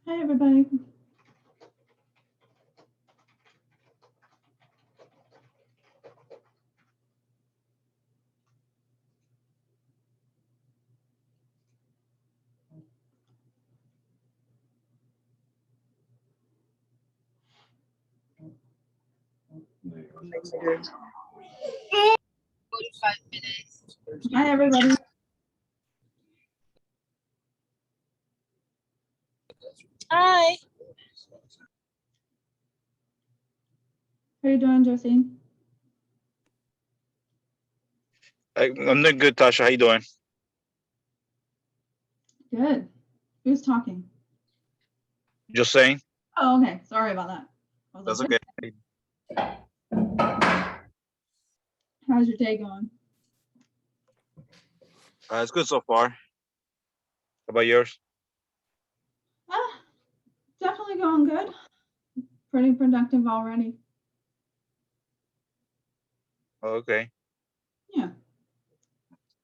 Hi, everybody. Later. 45 minutes. Hi, everybody. Hi. How are you doing, Josie? I'm doing good, Tasha. How you doing? Good. Who's talking? Just saying. Oh, okay. Sorry about that. That's okay. How's your day going? It's good so far. How about yours? Definitely going good. Pretty productive already. Okay. Yeah.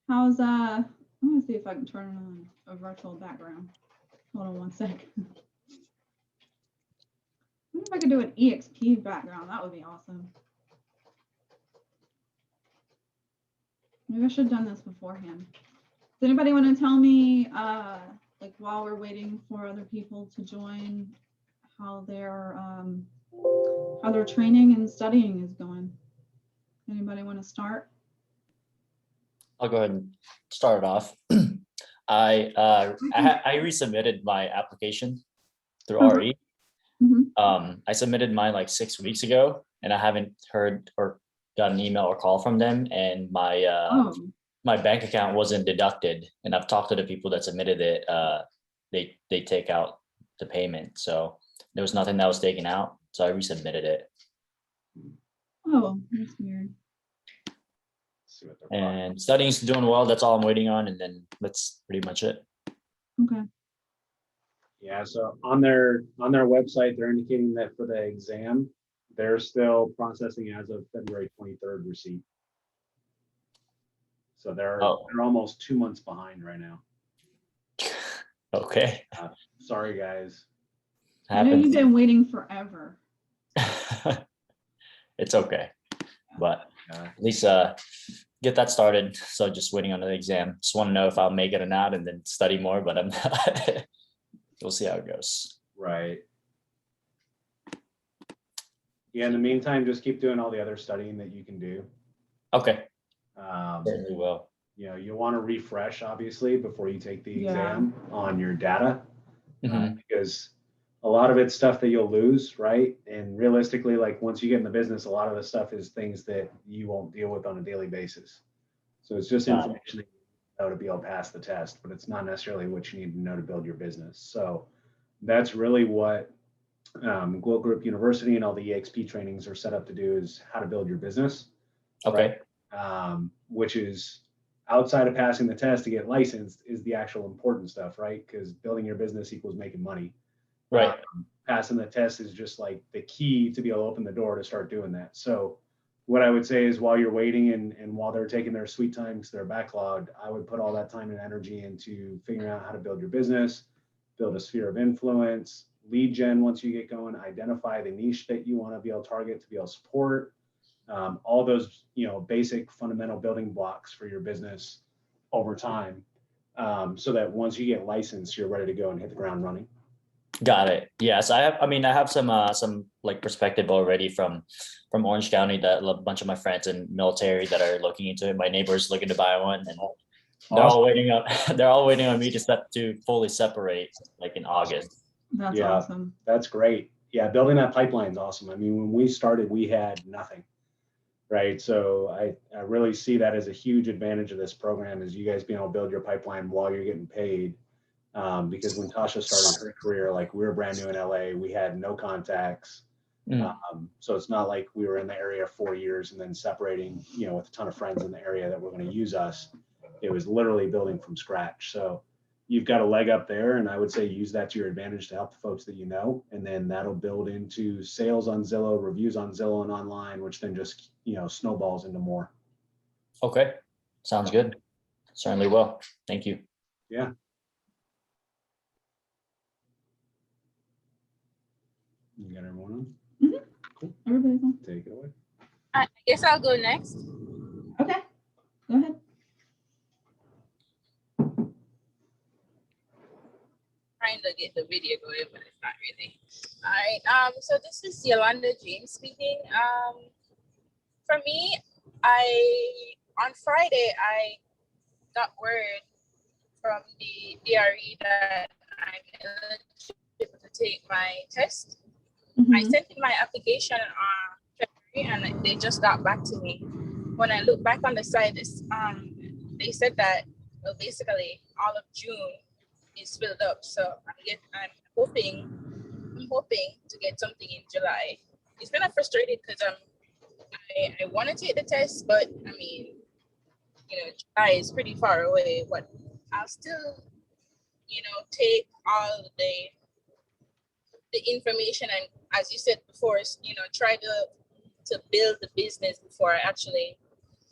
How's I'm gonna see if I can turn on a virtual background. Hold on one sec. I wonder if I could do an EXP background. That would be awesome. Maybe I should have done this beforehand. Does anybody want to tell me, like while we're waiting for other people to join, how their training and studying is going? Anybody want to start? I'll go ahead and start it off. I resubmitted my application through RE. I submitted mine like 6 weeks ago, and I haven't heard or got an email or call from them. And my my bank account wasn't deducted. And I've talked to the people that submitted it. They take out the payment, so there was nothing that was taken out. So I resubmitted it. Oh, that's weird. And studying's doing well. That's all I'm waiting on, and then that's pretty much it. Okay. Yeah, so on their website, they're indicating that for the exam, they're still processing as of February 23rd receipt. So they're almost 2 months behind right now. Okay. Sorry, guys. I know you've been waiting forever. It's okay, but at least get that started. So just waiting on the exam. Just want to know if I'll make it or not, and then study more. But I'm not. We'll see how it goes. Right. Yeah. In the meantime, just keep doing all the other studying that you can do. Okay. Certainly will. You know, you want to refresh obviously before you take the exam on your data, because a lot of it's stuff that you'll lose, right? And realistically, like once you get in the business, a lot of the stuff is things that you won't deal with on a daily basis. So it's just information that you know to be able to pass the test, but it's not necessarily what you need to know to build your business. So that's really what Glow Group University and all the EXP trainings are set up to do, is how to build your business. Okay. Right? Which is outside of passing the test to get licensed is the actual important stuff, right? Because building your business equals making money. Right. Passing the test is just like the key to be able to open the door to start doing that. So what I would say is while you're waiting and while they're taking their sweet time because they're backlogged, I would put all that time and energy into figuring out how to build your business, build a sphere of influence, lead gen once you get going, identify the niche that you want to be able to target to be able to support, all those, you know, basic fundamental building blocks for your business over time, so that once you get licensed, you're ready to go and hit the ground running. Got it. Yes, I have some like perspective already from Orange County, that a bunch of my friends in military that are looking into it. My neighbors looking to buy one, and they're all waiting on me to fully separate like in August. That's awesome. That's great. Yeah, building that pipeline is awesome. I mean, when we started, we had nothing, right? So I really see that as a huge advantage of this program, is you guys being able to build your pipeline while you're getting paid. Because when Tasha started her career, like we were brand new in LA, we had no contacts. So it's not like we were in the area 4 years and then separating, you know, with a ton of friends in the area that were going to use us. It was literally building from scratch. So you've got a leg up there, and I would say use that to your advantage to help the folks that you know, and then that'll build into sales on Zillow, reviews on Zillow and online, which then just, you know, snowballs into more. Okay, sounds good. Certainly will. Thank you. Yeah. Everybody's on. Take it away. I guess I'll go next. Okay, go ahead. Trying to get the video going, but it's not really. All right. So this is Yolanda James speaking. For me, on Friday I got word from the DRE that I'm eligible to take my test. I Mhm. sent in my application on February, and they just got back to me. When I look back on the site, they said that basically all of June is filled up. So I'm hoping to get something in July. It's been frustrating because I want to take the test, but I mean, July is pretty far away. But I'll still, take all the information, and as you said before, try to build the business before I actually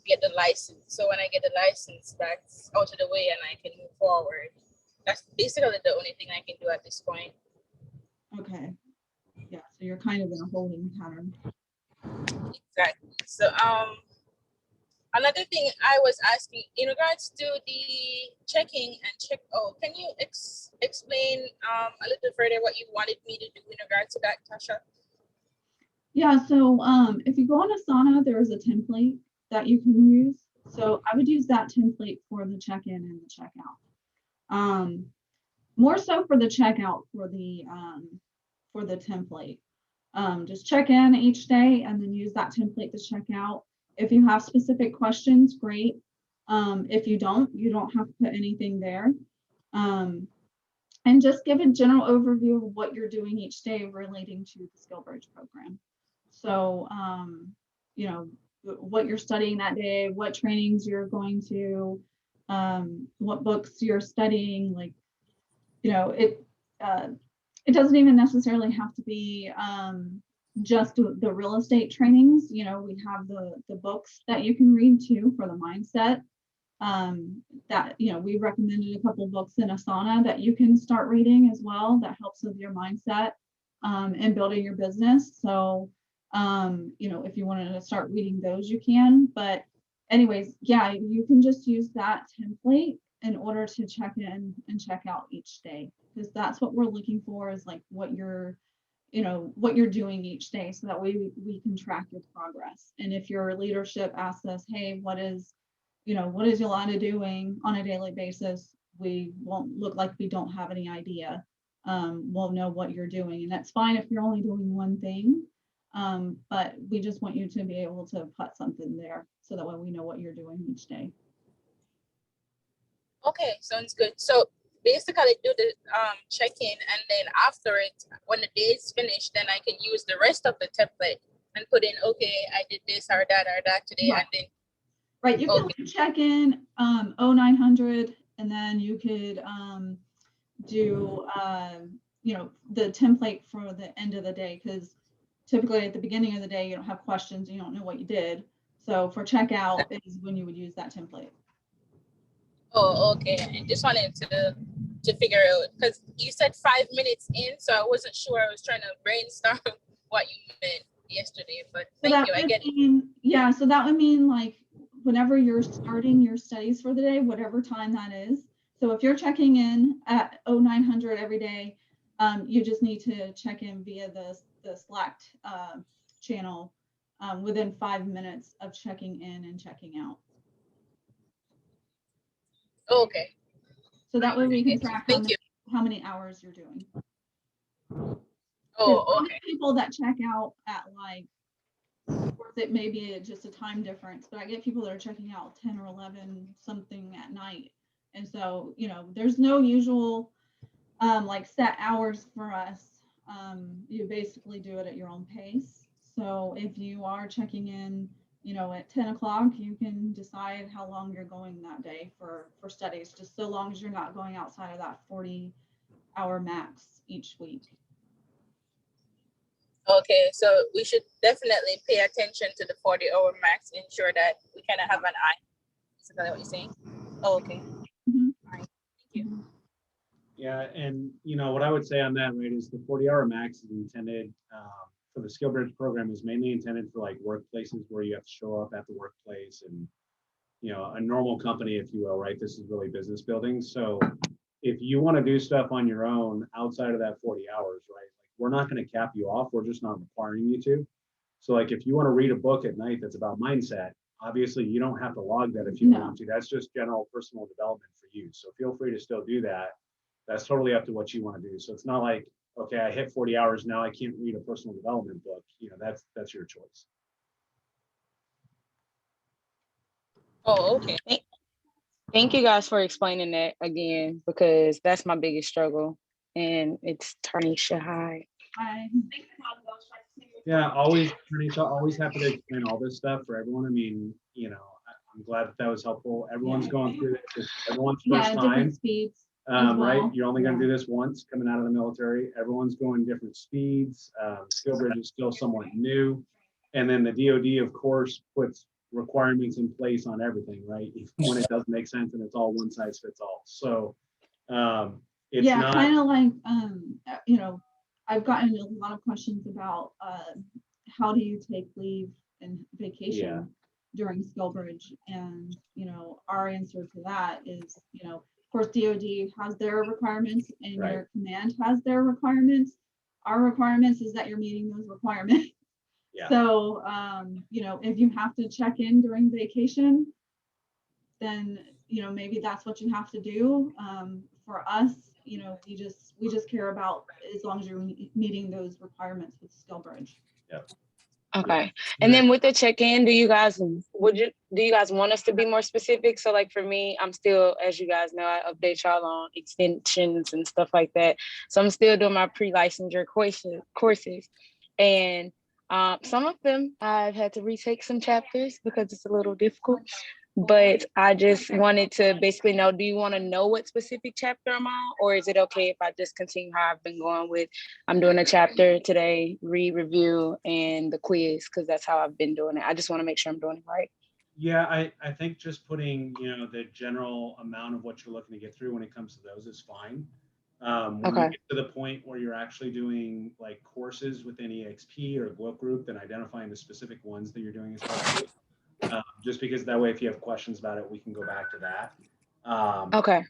get the license. So when I get the license, that's out of the way and I can move forward. That's basically the only thing I can do at this point. Okay. Yeah, so you're kind of in a holding pattern. Exactly. So another thing I was asking in regards to the checking and check out, can you explain a little further what you wanted me to do in regards to that, Tasha? Yeah, so if you go on Asana, there is a template that you can use. So I would use that template for the check-in and the checkout. More so for the checkout for the template. Just check in each day and then use that template to check out. If you have specific questions, great. If you don't have to put anything there. And just give a general overview of what you're doing each day relating to the Skillbridge program. So, what you're studying that day, what trainings you're going to, what books you're studying, like, it doesn't even necessarily have to be just the real estate trainings. We have the books that you can read too for the mindset. That we recommended a couple of books in Asana that you can start reading as well. That helps with your mindset and building your business. So if you wanted to start reading those, you can. But anyways, yeah, you can just use that template in order to check in and check out each day, because that's what we're looking for, is like what you're doing each day, so that way we can track your progress. And if your leadership asks us, hey, what is Yolanda doing on a daily basis, we won't look like we don't have any idea. We'll know what you're doing, and that's fine if you're only doing one thing. But we just want you to be able to put something there so that way we know what you're doing each day. Okay, sounds good. So basically do the check-in, and then after it, when the day is finished, then I can use the rest of the template and put in, okay, I did this or that today, Right. and then right, you can check in 0900, and then you could do the template for the end of the day, because typically at the beginning of the day you don't have questions, you don't know what you did. So for checkout is when you would use that template. Oh, okay. I just wanted to figure out, because you said 5 minutes in, so I wasn't sure. I was trying to brainstorm what you meant yesterday, but thank you. I get it. Yeah, so that would mean like whenever you're starting your studies for the day, whatever time that is. So if you're checking in at 0900 every day, you just need to check in via the Slack channel within 5 minutes of checking in and checking out. Okay. So that way we can track how many hours you're doing. Oh, okay. People that check out at like, it may be just a time difference, but I get people that are checking out 10 or 11 something at night. And so, there's no usual like set hours for us. You basically do it at your own pace. So if you are checking in, at 10 o'clock, you can decide how long you're going that day for studies, just so long as you're not going outside of that 40-hour max each week. Okay, so we should definitely pay attention to the 40-hour max, ensure that we kind of have an eye. Is that what you're saying? Oh, okay. Mm-hmm. All right. Thank you. Yeah, and what I would say on that, right, is the 40-hour max is intended for the Skillbridge program is mainly intended for like workplaces where you have to show up at the workplace and, you know, a normal company, if you will, right? This is really business building. So if you want to do stuff on your own outside of that 40 hours, right? Like we're not going to cap you off. We're just not requiring you to. So like if you want to read a book at night that's about mindset, obviously you don't have to log that if you want to. That's just general personal development for you. So feel free to still do that. That's totally up to what you want to do. So it's not like, okay, I hit 40 hours now, I can't read a personal development book. You know, that's your choice. Oh, okay. Thank you guys for explaining that again, because that's my biggest struggle, and it's Tanisha. Hi. Hi. Yeah, always happy to explain all this stuff for everyone. I mean, you know, I'm glad that was helpful. Everyone's going through this. It's everyone's first time. Different speeds. Well. Right? You're only going to do this once coming out of the military. Everyone's going different speeds. Skillbridge is still somewhat new. And then the DoD, of course, puts requirements in place on everything, right? Even when it doesn't make sense and it's all one size fits all. So it's not kind of like, you know, I've gotten a lot of questions about how do you take leave and vacation during Skillbridge? And, you know, our answer to that is, you know, of course, DoD has their requirements and your command has their requirements. Our requirements is that you're meeting those requirements. Yeah. So, you know, if you have to check in during vacation, then, you know, maybe that's what you have to do. For us, you know, we just care about as long as you're meeting those requirements with Skillbridge. Yeah. Okay. Yeah. And then with the check-in, do you guys want us to be more specific? So like for me, I'm still, as you guys know, I update y'all on extensions and stuff like that. So I'm still doing my pre-licensure courses. And some of them I've had to retake some chapters because it's a little difficult. But I just wanted to basically know, do you want to know what specific chapter I'm on? Or is it okay if I just continue how I've been going with, I'm doing a chapter today, read, review, and the quiz, because that's how I've been doing it. I just want to make sure I'm doing it right. Yeah, I think just putting, you know, the general amount of what you're looking to get through when it comes to those is fine. When you get to the point where you're actually doing like courses within EXP or Glow Group, then identifying the specific ones that you're doing is helpful. Just because that way, if you have questions about it, we can go back to that. Okay.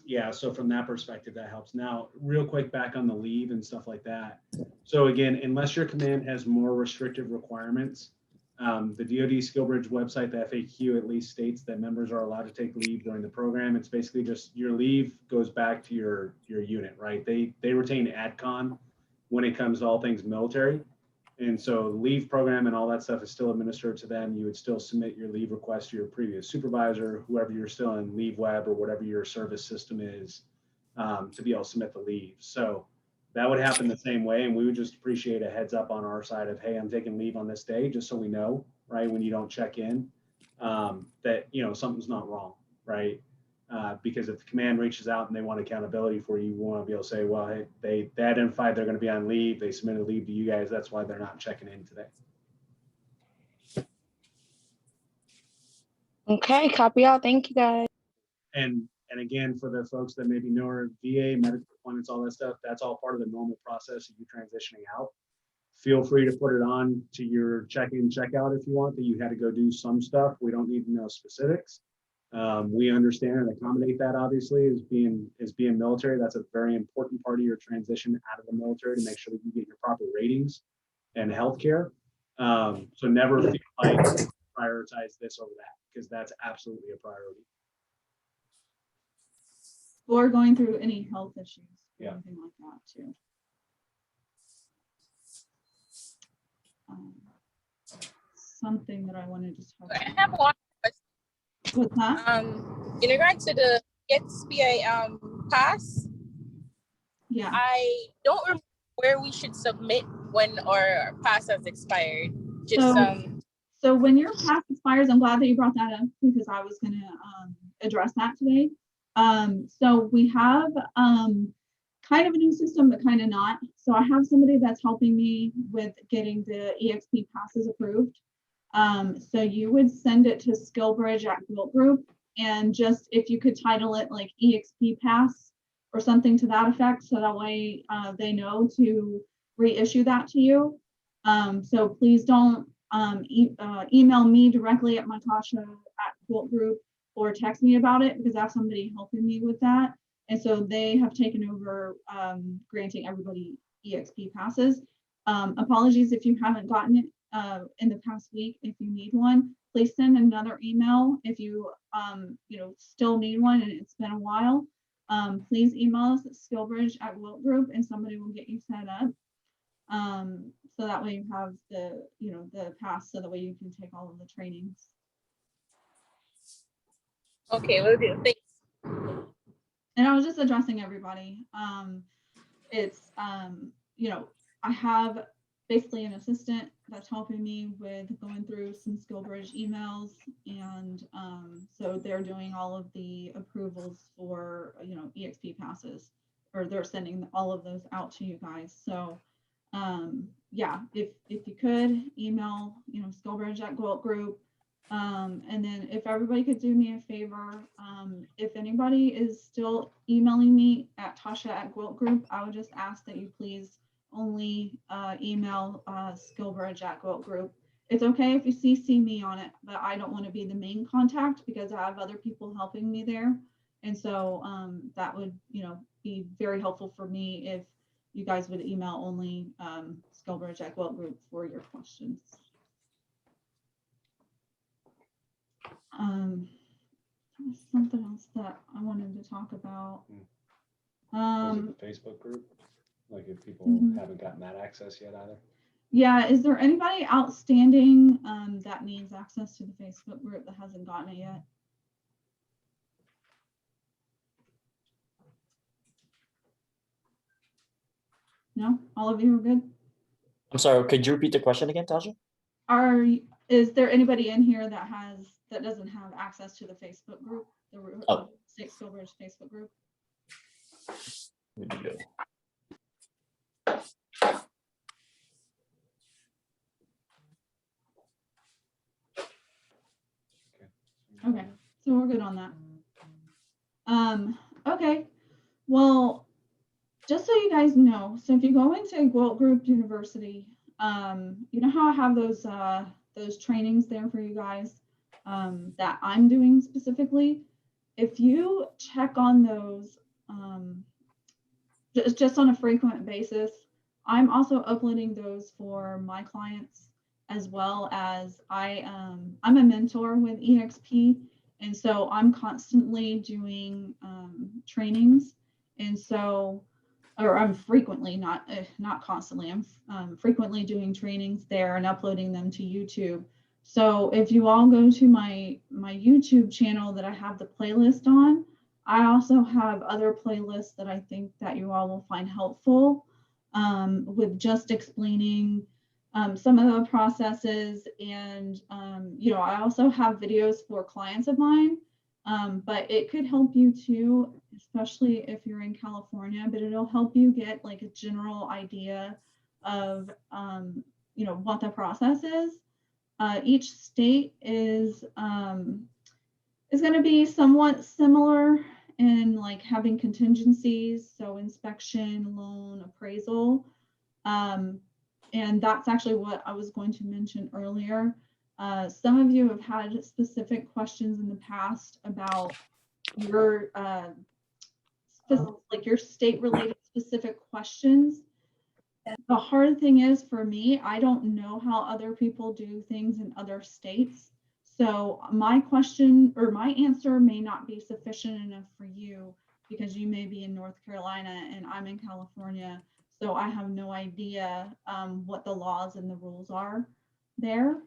Yeah, so from that perspective, that helps. Now, real quick, back on the leave and stuff like that. So again, unless your command has more restrictive requirements, the DoD Skillbridge website, the FAQ at least states that members are allowed to take leave during the program. It's basically just your leave goes back to your unit, right? They retain AdCon when it comes to all things military. And so the leave program and all that stuff is still administered to them. You would still submit your leave request to your previous supervisor, whoever you're still in LeaveWeb or whatever your service system is, to be able to submit the leave. So that would happen the same way. And we would just appreciate a heads up on our side of, hey, I'm taking leave on this day, just so we know, right? When you don't check in, that, you know, something's not wrong, right? Because if the command reaches out and they want accountability for you, you want to be able to say, well, hey, they identified they're going to be on leave. They submitted leave to you guys. That's why they're not checking in today. Okay, copy all. Thank you, guys. And again, for the folks that maybe know our VA, medical appointments, all that stuff, that's all part of the normal process of you transitioning out. Feel free to put it on to your check-in, check-out if you want, that you had to go do some stuff. We don't need to know specifics. We understand and accommodate that, obviously, as being military. That's a very important part of your transition out of the military, to make sure that you get your proper ratings and healthcare. So never feel like prioritize this over that, because that's absolutely a priority. Or going through any health issues, Yeah. anything like that too. Something that I wanted to talk about. I have one question. What's that? In regards to the XPA pass, Yeah. I don't remember where we should submit when our pass has expired. Just So when your pass expires, I'm glad that you brought that up, because I was going to address that today. So we have kind of a new system, but kind of not. So I have somebody that's helping me with getting the EXP passes approved. So you would send it to Skillbridge at Glow Group, and just if you could title it like EXP pass or something to that effect, so that way they know to reissue that to you. So please don't email me directly at Tasha@Quilt Group or text me about it, because I have somebody helping me with that. And so they have taken over granting everybody EXP passes. Apologies if you haven't gotten it in the past week. If you need one, please send another email. If you still need one and it's been a while, please email us at Skillbridge@Quilt Group and somebody will get you set up. So that way you have the pass, so that way you can take all of the trainings. Okay, will do. Thanks. And I was just addressing everybody. It's I have basically an assistant that's helping me with going through some Skillbridge emails, and so they're doing all of the approvals for EXP passes, or they're sending all of those out to you guys. So yeah, if you could email Skillbridge@Quilt Group, and then if everybody could do me a favor, if anybody is still emailing me at Tasha@Quilt Group, I would just ask that you please only email Skillbridge@Quilt Group. It's okay if you CC me on it, but I don't want to be the main contact because I have other people helping me there. And so that would be very helpful for me if you guys would email only Skillbridge@Quilt Group for your questions. Something else that I wanted to talk about. Was it the Facebook group? Like if people haven't gotten that access yet either? Yeah, is there anybody outstanding that needs access to the Facebook group that hasn't gotten it yet? No, all of you are good? I'm sorry, could you repeat the question again, Tasha? Is there anybody in here that doesn't have access to the Facebook group, the Skillbridge Facebook group? Here we go. Okay, so we're good on that. Okay, well, just so you guys know, so if you go into Quilt Group University, you know how I have those trainings there for you guys that I'm doing specifically. If you check on those just on a frequent basis, I'm also uploading those for my clients, as well as I'm a mentor with EXP, and so I'm constantly doing trainings, and so, or I'm frequently, not constantly, I'm frequently doing trainings there and uploading them to YouTube. So if you all go to my YouTube channel that I have the playlist on, I also have other playlists that I think that you all will find helpful with just explaining some of the processes. And, I also have videos for clients of mine, but it could help you too, especially if you're in California, but it'll help you get like a general idea of, what the process is. Each state is going to be somewhat similar in like having contingencies, so inspection, loan, appraisal. And that's actually what I was going to mention earlier. Some of you have had specific questions in the past about your your state related specific questions. The hard thing is for me, I don't know how other people do things in other states. So my question or my answer may not be sufficient enough for you because you may be in North Carolina and I'm in California. So I have no idea what the laws and the rules are there.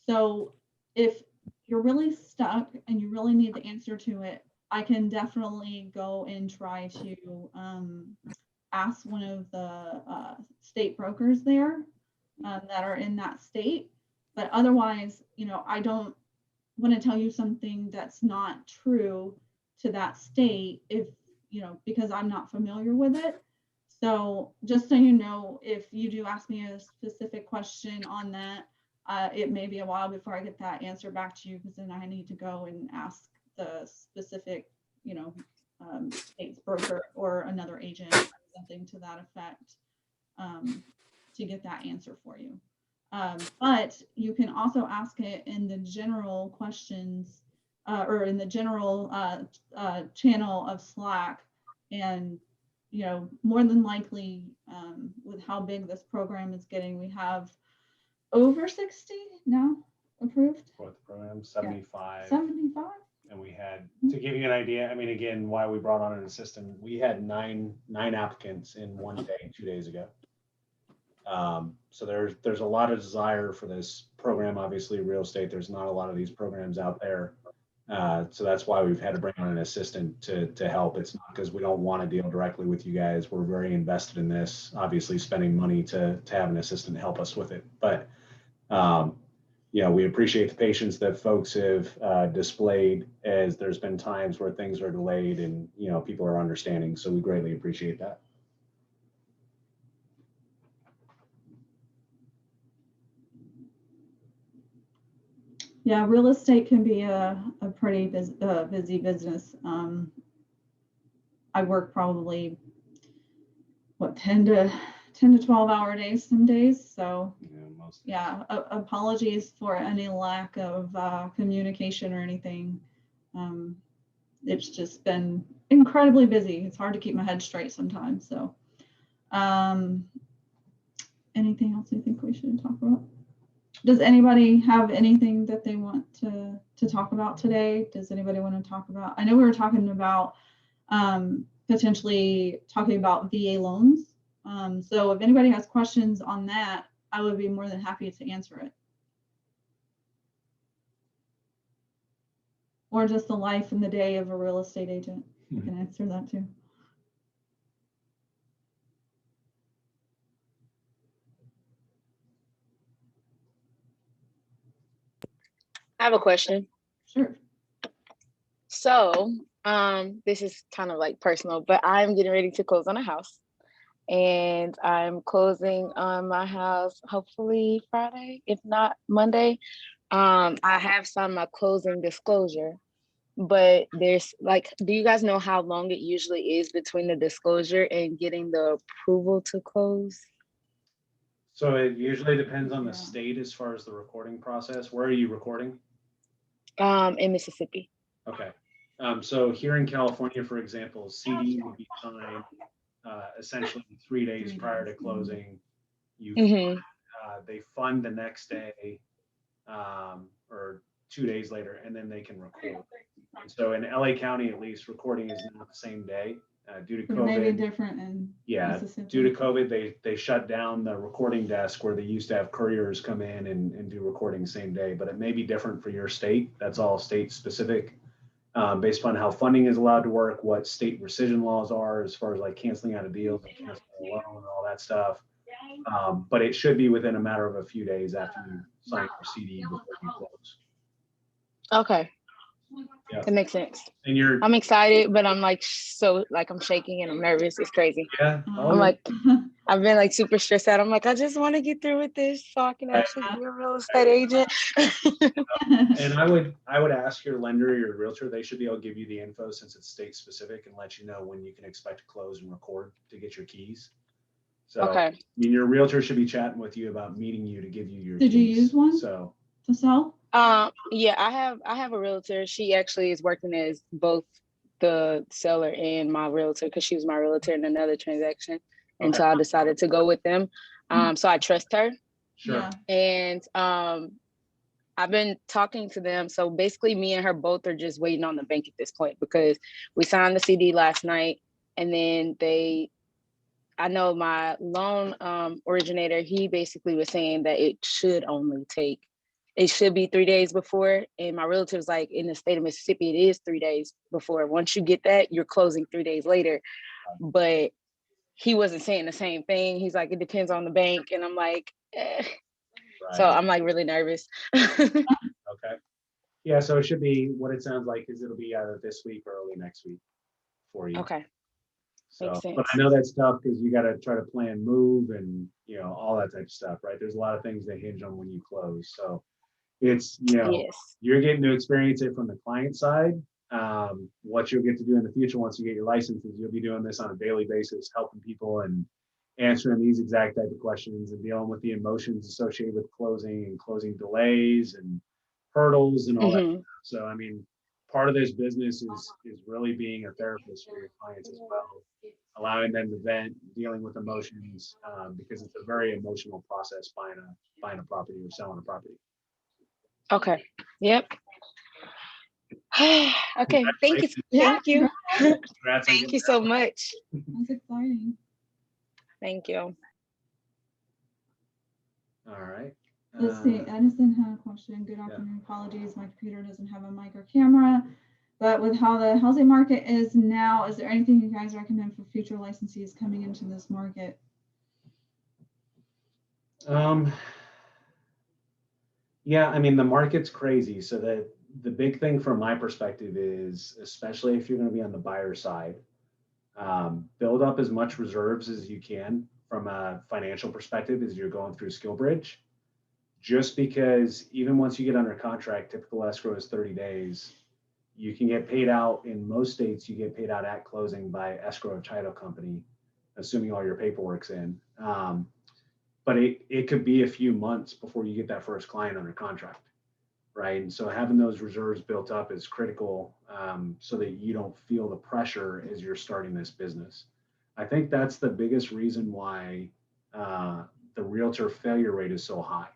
So if you're really stuck and you really need the answer to it, I can definitely go and try to ask one of the state brokers there that are in that state. But otherwise, I don't want to tell you something that's not true to that state because I'm not familiar with it. So just so you know, if you do ask me a specific question on that, it may be a while before I get that answer back to you, because then I need to go and ask the specific, state's broker or another agent, or something to that effect, to get that answer for you. But you can also ask it in the general questions or in the general channel of Slack. And, more than likely, with how big this program is getting, we have over 60 now approved. For the program, 75. 75. And we had, to give you an idea, I mean, again, why we brought on an assistant, we had nine applicants in one day, 2 days ago. So there's a lot of desire for this program. Obviously, real estate, there's not a lot of these programs out there. So that's why we've had to bring on an assistant to help. It's not because we don't want to deal directly with you guys. We're very invested in this, obviously spending money to have an assistant help us with it. But we appreciate the patience that folks have displayed, as there's been times where things are delayed and, people are understanding. So we greatly appreciate that. Yeah, real estate can be a pretty busy business. I work probably 10 to 12 hour days some days. So apologies for any lack of communication or anything. It's just been incredibly busy. It's hard to keep my head straight sometimes. So anything else you think we should talk about? Does anybody have anything that they want to talk about today? Does anybody want to talk about? I know we were talking about potentially talking about VA loans. So if anybody has questions on that, I would be more than happy to answer it. Or just the life and the day of a real estate agent. You can answer that too. I have a question. Sure. So, this is kind of like personal, but I'm getting ready to close on a house, and I'm closing on my house hopefully Friday, if not Monday. I have signed my closing disclosure, but there's do you guys know how long it usually is between the disclosure and getting the approval to close? So it usually depends on the state as far as the recording process. Where are you recording? In Mississippi. Okay. So here in California, for example, CD would be signed essentially 3 days prior to closing. They fund the next day or 2 days later, and then they can record. And so in LA County, at least, recording is not the same day due to COVID. Maybe different in Mississippi. Due to COVID, they shut down the recording desk where they used to have couriers come in and do recording same day. But it may be different for your state. That's all state specific. Based upon how funding is allowed to work, what state rescission laws are as far as like canceling out of deals and canceling a loan and all that stuff. But it should be within a matter of a few days after you sign your CD before you close. Okay. Yeah. That makes sense. And I'm excited, but I'm I'm shaking and I'm nervous. It's crazy. Yeah. I've been super stressed out. I'm I just want to get through with this so I can actually be a real estate agent. And I would ask your lender or your realtor, they should be able to give you the info since it's state specific and let you know when you can expect to close and record to get your keys. So okay. Your realtor should be chatting with you about meeting you to give you your keys. Did you use one to sell? Yeah, I have a realtor. She actually is working as both the seller and my realtor because she was my realtor in another transaction. And so I decided to go with them. So I trust her. Sure. And I've been talking to them. So basically me and her both are just waiting on the bank at this point because we signed the CD last night, and then I know my loan originator, he basically was saying that it should be 3 days before. And my realtor was like, in the state of Mississippi, it is 3 days before. Once you get that, you're closing 3 days later. But he wasn't saying the same thing. He's like, it depends on the bank. And I'm like, Right. So I'm really nervous. Okay. Yeah, so it should be, what it sounds like is it'll be either this week or early next week for you. Okay. So, Makes sense. but I know that's tough because you got to try to plan move and, all that type of stuff, right? There's a lot of things that hinge on when you close. So it's, Yes. You're getting to experience it from the client side. What you'll get to do in the future once you get your licenses, you'll be doing this on a daily basis, helping people and answering these exact type of questions and dealing with the emotions associated with closing and closing delays and hurdles and all that. Mhm. So, I mean, part of this business is really being a therapist for your clients as well, allowing them to vent, dealing with emotions, because it's a very emotional process buying a property or selling a property. Okay. Yep. Okay. Thank you. Yeah, Thank you. Congrats on Thank you so much. that's exciting. Thank you. All right. Let's see, Edison had a question. Good afternoon. Apologies, my computer doesn't have a mic or camera. But with how the housing market is now, is there anything you guys recommend for future licensees coming into this market? Yeah, I mean, the market's crazy. So the big thing from my perspective is, especially if you're going to be on the buyer side, build up as much reserves as you can from a financial perspective as you're going through Skillbridge. Just because even once you get under contract, typical escrow is 30 days. You can get paid out in most states, you get paid out at closing by escrow title company, assuming all your paperwork's in. But it could be a few months before you get that first client under contract, right? And so having those reserves built up is critical, so that you don't feel the pressure as you're starting this business. I think that's the biggest reason why the realtor failure rate is so high.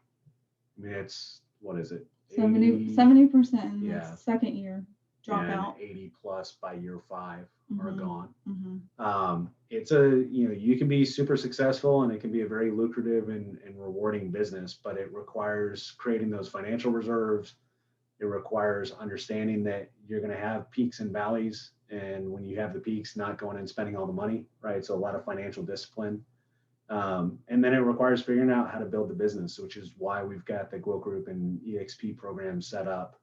I mean, it's, what is it? 70% in Yeah. the second year dropout. 80 plus by year 5 are Mhm. gone. Mhm. It's a, you can be super successful and it can be a very lucrative and rewarding business, but it requires creating those financial reserves. It requires understanding that you're going to have peaks and valleys. And when you have the peaks, not going and spending all the money, right? So a lot of financial discipline. And then it requires figuring out how to build the business, which is why we've got the Growth Group and EXP program set up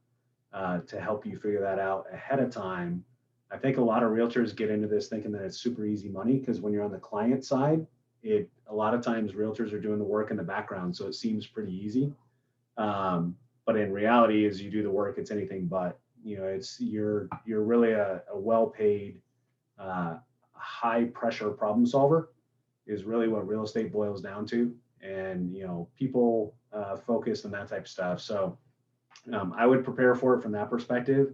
to help you figure that out ahead of time. I think a lot of realtors get into this thinking that it's super easy money, because when you're on the client side, a lot of times realtors are doing the work in the background, so it seems pretty easy. But in reality, as you do the work, it's anything but. It's you're really a well-paid, high-pressure problem solver is really what real estate boils down to, and people focused and that type of stuff. So I would prepare for it from that perspective.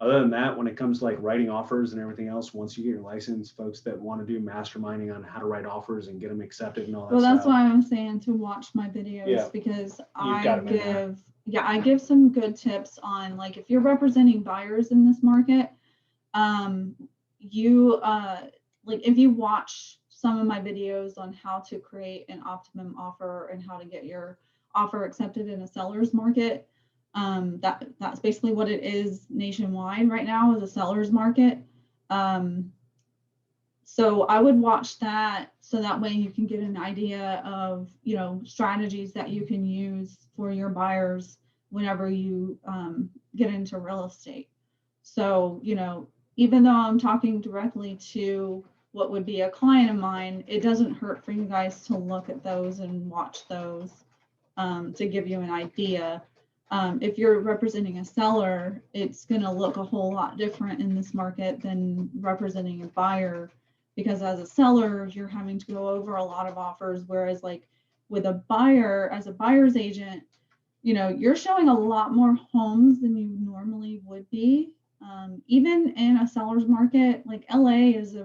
Other than that, when it comes to like writing offers and everything else, once you get your license, folks that want to do masterminding on how to write offers and get them accepted and all that Well, that's stuff. why I'm saying to watch my videos, Yeah. because You've got 'em in there. I give some good tips on, like, if you're representing buyers in this market, you like, if you watch some of my videos on how to create an optimum offer and how to get your offer accepted in a seller's market, that's basically what it is nationwide right now, is a seller's market. So I would watch that, so that way you can get an idea of, strategies that you can use for your buyers whenever you get into real estate. So, even though I'm talking directly to what would be a client of mine, it doesn't hurt for you guys to look at those and watch those to give you an idea. If you're representing a seller, it's going to look a whole lot different in this market than representing a buyer, because as a seller, you're having to go over a lot of offers. Whereas like with a buyer, as a buyer's agent, you're showing a lot more homes than you normally would be. Even in a seller's market, like LA is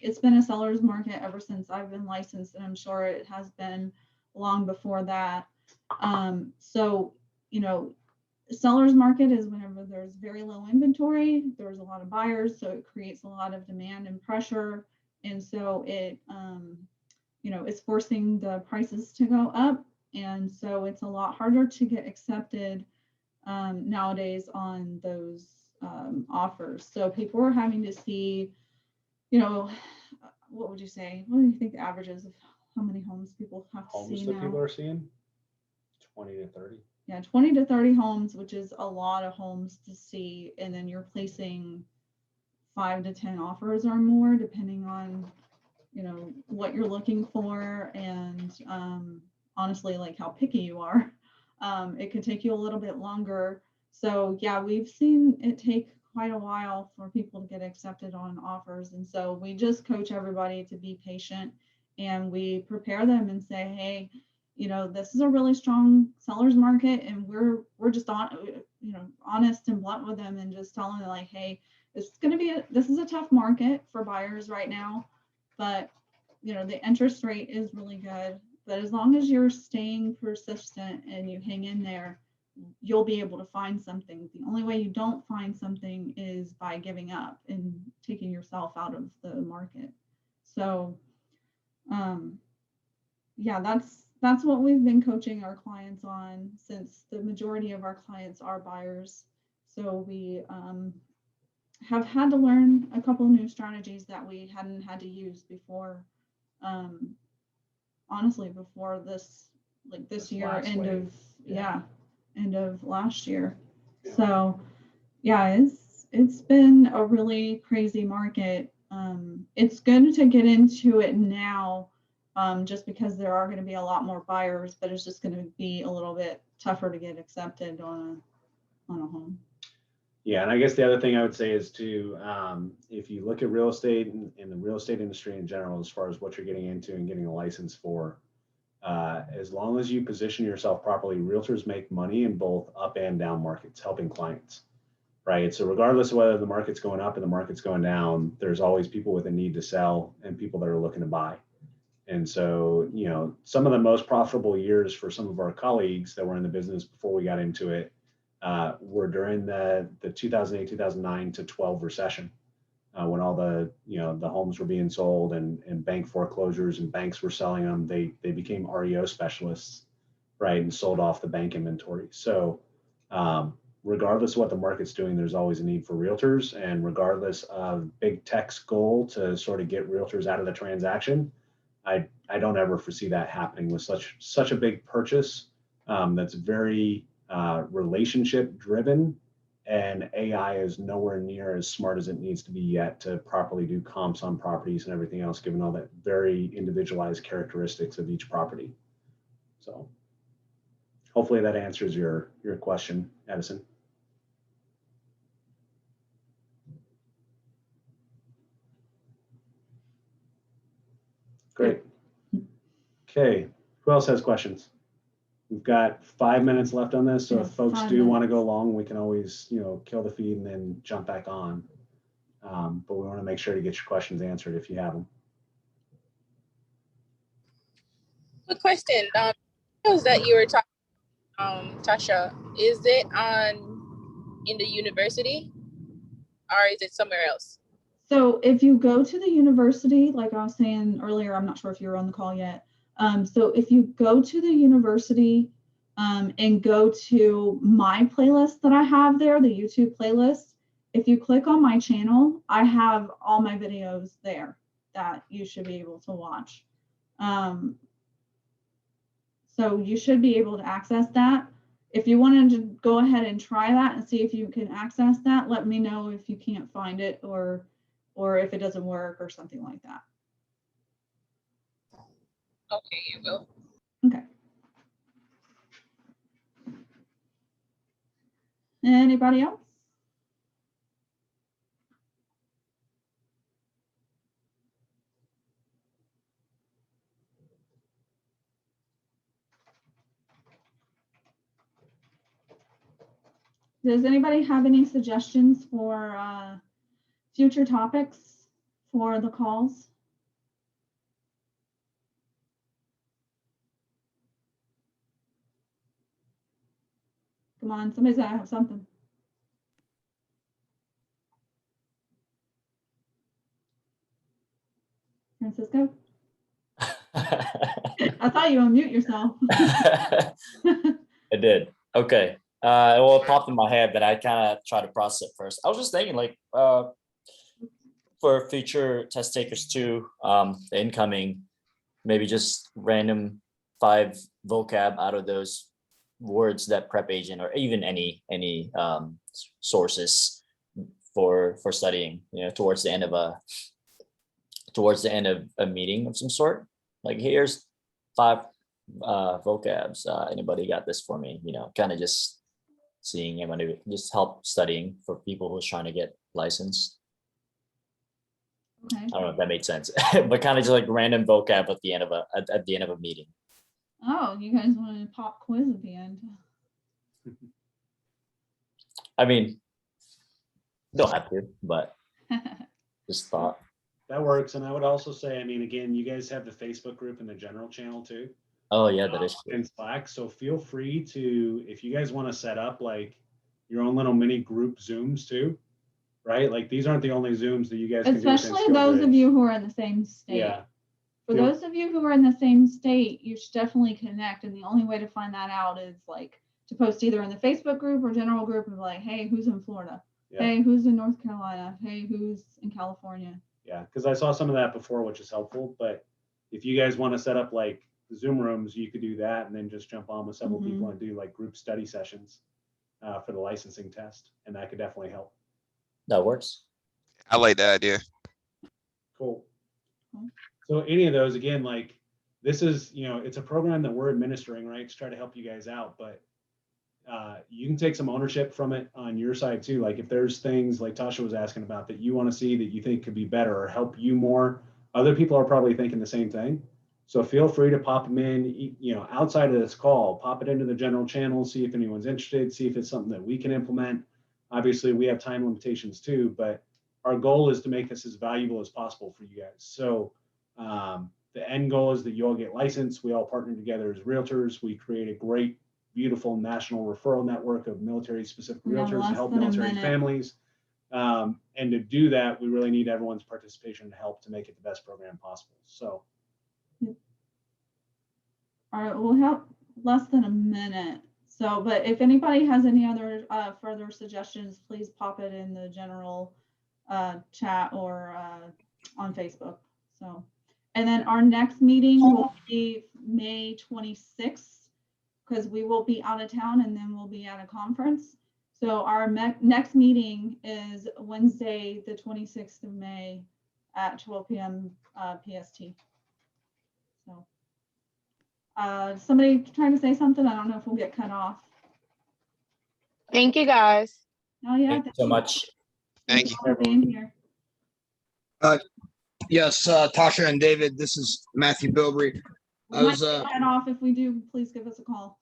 it's been a seller's market ever since I've been licensed, and I'm sure it has been long before that. So, seller's market is whenever there's very low inventory, there's a lot of buyers, so it creates a lot of demand and pressure. And so it, it's forcing the prices to go up. And so it's a lot harder to get accepted nowadays on those offers. So people are having to see, what would you say? What do you think the average is of how many homes people have to see Homes that now? people are seeing 20 to 30. Yeah, 20 to 30 homes, which is a lot of homes to see. And then you're placing 5 to 10 offers or more, depending on, what you're looking for. And honestly, like how picky you are. It could take you a little bit longer. So yeah, we've seen it take quite a while for people to get accepted on offers. And so we just coach everybody to be patient and we prepare them and say, hey, you know, this is a really strong seller's market, and we're just honest and blunt with them, and just telling them like, hey, this is a tough market for buyers right now, but you know, the interest rate is really good. But as long as you're staying persistent and you hang in there, you'll be able to find something. The only way you don't find something is by giving up and taking yourself out of the market. So yeah, that's what we've been coaching our clients on, since the majority of our clients are buyers. So we have had to learn a couple of new strategies that we hadn't had to use before. Honestly, before this year, end of last year. Yeah. So yeah, it's been a really crazy market. It's good to get into it now, just because there are going to be a lot more buyers, but it's just going to be a little bit tougher to get accepted on a home. Yeah, and I guess the other thing I would say is to, if you look at real estate and the real estate industry in general, as far as what you're getting into and getting a license for, as long as you position yourself properly, realtors make money in both up and down markets, helping clients, right? So regardless of whether the market's going up and the market's going down, there's always people with a need to sell and people that are looking to buy. And so, you know, some of the most profitable years for some of our colleagues that were in the business before we got into it, were during the 2008, 2009 to 12 recession, when all the homes were being sold and bank foreclosures and banks were selling them. They became REO specialists, right, and sold off the bank inventory. So regardless of what the market's doing, there's always a need for realtors, and regardless of big tech's goal to sort of get realtors out of the transaction, I don't ever foresee that happening with such a big purchase that's very relationship driven, and AI is nowhere near as smart as it needs to be yet to properly do comps on properties and everything else, given all that very individualized characteristics of each property. So hopefully that answers your question, Edison. Great. Okay, who else has questions? We've got 5 minutes left on this, so if folks do want to go long, we can always, kill the feed and then jump back on. But we want to make sure to get your questions answered if you have them. Good question. Those that you were talking, Tasha, is it in the university, or is it somewhere else? So if you go to the university, like I was saying earlier, I'm not sure if you were on the call yet. So if you go to the university and go to my playlist that I have there, the YouTube playlist, if you click on my channel, I have all my videos there that you should be able to watch. So you should be able to access that. If you wanted to go ahead and try that and see if you can access that, let me know if you can't find it or if it doesn't work or something like that. Okay, you will. Okay. Anybody else? Does anybody have any suggestions for future topics for the calls? Come on, somebody's gotta have something. Francisco? I thought you unmute yourself. I did. Okay. Well, it popped in my head, but I kind of try to process it first. I was just thinking, like, for future test takers too, the incoming, maybe just random 5 vocab out of those words that prep agent or even any sources for studying, towards the end of a meeting of some sort. Like, here's 5 vocabs. Anybody got this for me? Kind of just seeing and just help studying for people who's trying to get licensed. Okay. I don't know if that made sense, but kind of just like random vocab at the end of a meeting. Oh, you guys want to pop quiz at the end? I mean, don't have to, but just thought. That works. And I would also say, I mean, again, you guys have the Facebook group and the general channel too. Oh yeah, that is true. In Slack. So feel free to, if you guys want to set up like your own little mini group Zooms too, right? Like these aren't the only Zooms that you guys can do. Especially those of you who are in the same state. Yeah. For those of you who are in the same state, you should definitely connect. And the only way to find that out is like to post either in the Facebook group or general group and be like, hey, who's in Florida? Yeah. Hey, who's in North Carolina? Hey, who's in California? Yeah, because I saw some of that before, which is helpful. But if you guys want to set up like Zoom rooms, you could do that and then just jump on with several people and do like group study sessions for the licensing test. And that could definitely help. That works. I like that idea. Cool. So any of those, again, like this is, you know, it's a program that we're administering, right, to try to help you guys out. But you can take some ownership from it on your side too. Like if there's things like Tasha was asking about that you want to see that you think could be better or help you more, other people are probably thinking the same thing. So feel free to pop them in, you know, outside of this call, pop it into the general channel, see if anyone's interested, see if it's something that we can implement. Obviously we have time limitations too, but our goal is to make this as valuable as possible for you guys. So the end goal is that you all get licensed. We all partner together as realtors. We create a great, beautiful national referral network of military-specific realtors to help military families. And to do that, we really need everyone's participation and help to make it the best program possible. So. All right, we'll have less than a minute. So, but if anybody has any other further suggestions, please pop it in the general chat or on Facebook. So, and then our next meeting will be May 26th because we will be out of town and then we'll be at a conference. So our next meeting is Wednesday, the 26th of May at 12 p.m. PST. So somebody trying to say something? I don't know if we'll get cut off. Thank you guys. Oh yeah. Thank you so much. Thank you. For being here. Yes, Tasha and David, this is Matthew Bilbrey. We might get cut off. If we do, please give us a call.